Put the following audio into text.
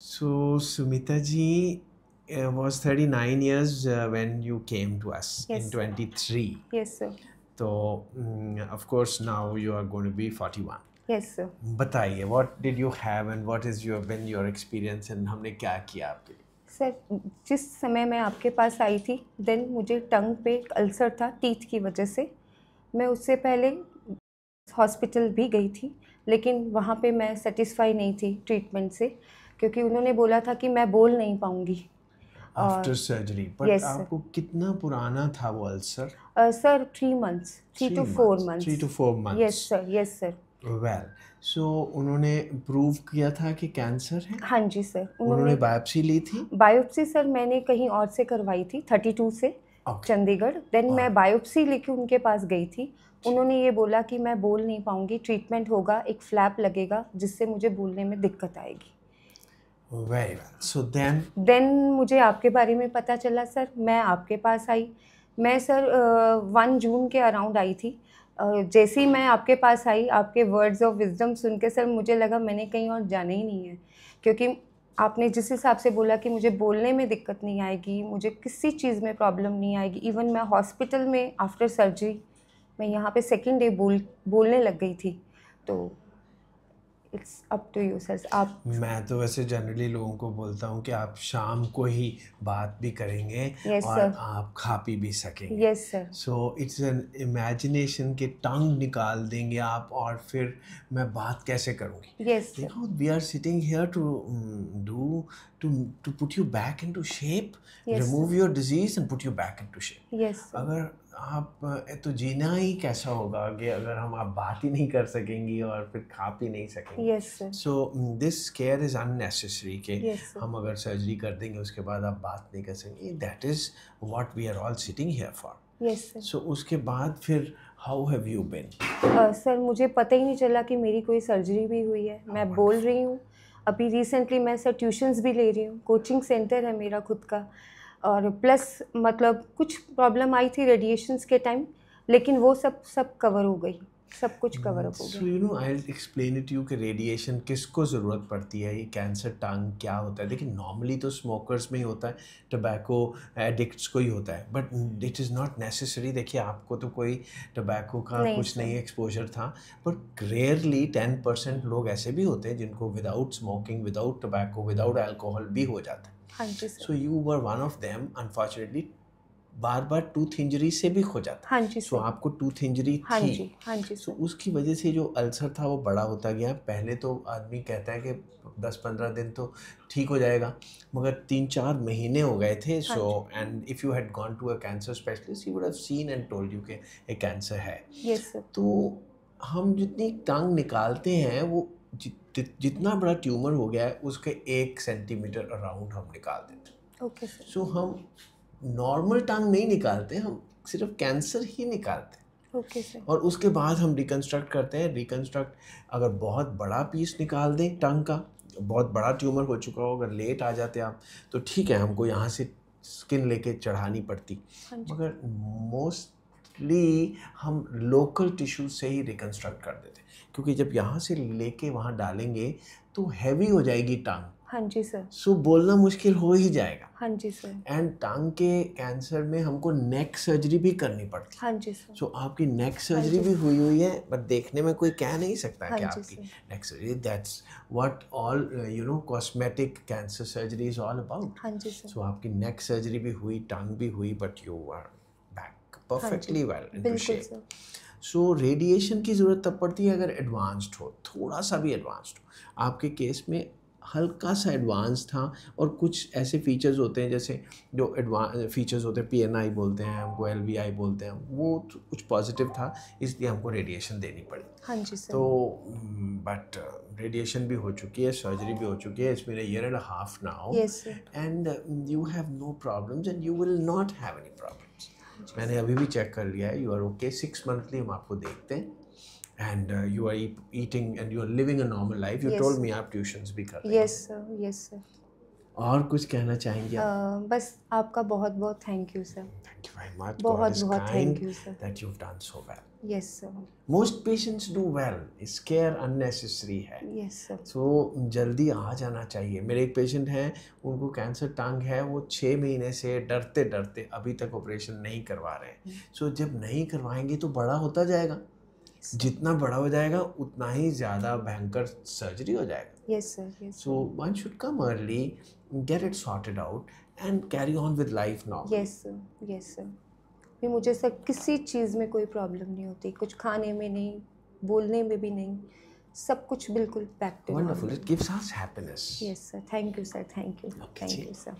So Sumita ji was 39 years when you came to us in Yes. 23. Yes, sir. So of course now you are going to be 41. Yes, sir. बताइए what did you have and what is been your experience and हमने क्या किया आपके लिए? Sir, जिस समय मैं आपके पास आई थी देन मुझे टंग पे एक अल्सर था टीथ की वजह से। मैं उससे पहले हॉस्पिटल भी गई थी, लेकिन वहाँ पे मैं सेटिस्फाई नहीं थी ट्रीटमेंट से, क्योंकि उन्होंने बोला था कि मैं बोल नहीं पाऊँगी। After surgery, but yes sir. आपको कितना पुराना था वो ulcer? Sir 3 months, 3 to 4 months. 3 to 4 months. Yes sir, yes sir. Well, so उन्होंने प्रूव किया था कि कैंसर है? हाँ जी सर। उन्होंने बायोप्सी ली थी? बायोप्सी सर मैंने कहीं और से करवाई थी 32 से, चंडीगढ़। देन मैं बायोप्सी लेके उनके पास गई थी। उन्होंने ये बोला कि मैं बोल नहीं पाऊँगी, ट्रीटमेंट होगा, एक फ्लैप लगेगा जिससे मुझे बोलने में दिक्कत आएगी। Very well. So then मुझे आपके बारे में पता चला सर, मैं आपके पास आई। मैं सर 1 जून के अराउंड आई थी। जैसे ही मैं आपके पास आई, आपके वर्ड्स ऑफ विजडम सुन के सर मुझे लगा मैंने कहीं और जाना ही नहीं है, क्योंकि आपने जिस हिसाब से बोला कि मुझे बोलने में दिक्कत नहीं आएगी, मुझे किसी चीज़ में प्रॉब्लम नहीं आएगी। इवन मैं हॉस्पिटल में आफ्टर सर्जरी मैं यहाँ पे सेकेंड डे बोलने लग गई थी। तो it's up to you sir. आप मैं तो वैसे जनरली लोगों को बोलता हूँ कि आप शाम को ही बात भी करेंगे और आप खा पी भी सकेंगे। Yes sir. So it's an imagination के टंग निकाल देंगे आप और फिर मैं बात कैसे करूँगी? Yes sir. देखो, we are sitting here to do to put you back into shape, remove your disease and put you back into shape. Yes, sir. अगर आप तो जीना ही कैसा होगा कि अगर हम आप बात ही नहीं कर सकेंगी और फिर खा पी नहीं सकेंगे? Yes, sir. So this care is unnecessary कि Yes, sir. हम अगर सर्जरी कर देंगे उसके बाद आप बात नहीं कर सकेंगे. That is what we are all sitting here for. Yes, sir. So उसके बाद फिर how have you been? Sir मुझे पता ही नहीं चला कि मेरी कोई सर्जरी भी हुई है। मैं बोल रही हूँ। अभी रिसेंटली मैं सर ट्यूशन्स भी ले रही हूँ, कोचिंग सेंटर है मेरा खुद का। और प्लस मतलब कुछ प्रॉब्लम आई थी रेडिएशंस के टाइम, लेकिन वो सब कवर हो गई, सब कुछ कवर अप हो गया। So you know I'll explain it to you कि रेडिएशन किसको ज़रूरत पड़ती है, ये कैंसर टंग क्या होता है। देखिए नॉर्मली तो स्मोकर्स में ही होता है, टबैको एडिक्ट्स को ही होता है, but it is not necessary. देखिए आपको तो कोई टबैको का कुछ नहीं एक्सपोजर था, बट रेयरली 10% लोग ऐसे भी होते हैं जिनको without smoking, without tobacco, without alcohol भी हो जाता है। हाँ जी sir. So you were one of them. Unfortunately बार बार टूथ इंजरी से भी हो जाता। हाँ जी। सो आपको टूथ इंजरी थी। हाँ जी, हाँ जी। सो उसकी वजह से जो अल्सर था वो बड़ा होता गया। पहले तो आदमी कहता है कि 10-15 दिन तो ठीक हो जाएगा, मगर 3-4 महीने हो गए थे। So and if you had gone to a cancer specialist he would have seen and told you कि एक कैंसर है। Yes sir. तो हम जितनी टंग निकालते हैं वो जितना बड़ा ट्यूमर हो गया है उसके 1 सेंटीमीटर अराउंड हम निकाल देते। Okay sir. सो हम नॉर्मल टंग नहीं निकालते, हम सिर्फ कैंसर ही निकालते। Okay sir. और उसके बाद हम रिकन्स्ट्रक्ट करते हैं। रिकन्स्ट्रक्ट अगर बहुत बड़ा पीस निकाल दें टंग का, बहुत बड़ा ट्यूमर हो चुका हो, अगर लेट आ जाते आप तो ठीक है, हमको यहाँ से स्किन लेके चढ़ानी पड़ती, मगर मोस्टली हम लोकल टिश्यूज से ही रिकन्स्ट्रक्ट कर देते, क्योंकि जब यहाँ से लेके वहाँ डालेंगे तो हैवी हो जाएगी टंग। हाँ जी सर। सो बोलना मुश्किल हो ही जाएगा। हाँ जी सर। एंड टंग के कैंसर में हमको नेक सर्जरी भी करनी पड़ती है। हाँ जी सर। सो आपकी नेक सर्जरी भी हुई है, बट देखने में कोई कह नहीं सकता कि आपकी neck surgery. That's what all cosmetic cancer surgery is all about. हाँ जी सर। सो आपकी नेक सर्जरी भी हुई, टंग भी हुई, but you are back perfectly well into shape. So radiation की ज़रूरत तब पड़ती है अगर एडवांस्ड हो, थोड़ा सा भी एडवांस्ड हो। आपके केस में हल्का सा एडवांस था, और कुछ ऐसे फीचर्स होते हैं जैसे जो एडवांस फीचर्स होते हैं, PNI बोलते हैं हमको, LVI बोलते हैं, वो कुछ पॉजिटिव था, इसलिए हमको रेडिएशन देनी पड़ी। हाँ जी सर। तो बट रेडिएशन भी हो चुकी है, सर्जरी भी हो चुकी है, it's been a year and a half now, and you have no problems and you will not have any problems. मैंने अभी भी चेक कर लिया है, यू आर ओके। 6 मंथली हम आपको देखते हैं, and you are eating and you are living a normal life. You told me आप ट्यूशन्स भी कर रहे हैं। Yes sir, yes sir. और कुछ कहना चाहेंगे आप? बस आपका बहुत बहुत thank you sir. Thank you very much. बहुत God is बहुत kind thank you sir. that you've done so well. Yes sir, Most patients do well. Scare unnecessary है. यस सर, सो जल्दी आ जाना चाहिए. मेरे एक पेशेंट हैं, उनको कैंसर टंग है, वो 6 महीने से डरते डरते अभी तक ऑपरेशन नहीं करवा रहे हैं. सो जब नहीं करवाएंगे तो बड़ा होता जाएगा. जितना बड़ा हो जाएगा उतना ही ज़्यादा भयंकर सर्जरी हो जाएगा. Yes sir, yes so one should come early, get it sorted out and carry on with life now. Yes sir, yes sir. भी मुझे सर किसी चीज़ में कोई प्रॉब्लम नहीं होती, कुछ खाने में नहीं, बोलने में भी नहीं, सब कुछ बिल्कुल back to Wonderful. It gives us happiness. Yes sir. Thank you sir, thank you, Okay, thank जी. You sir.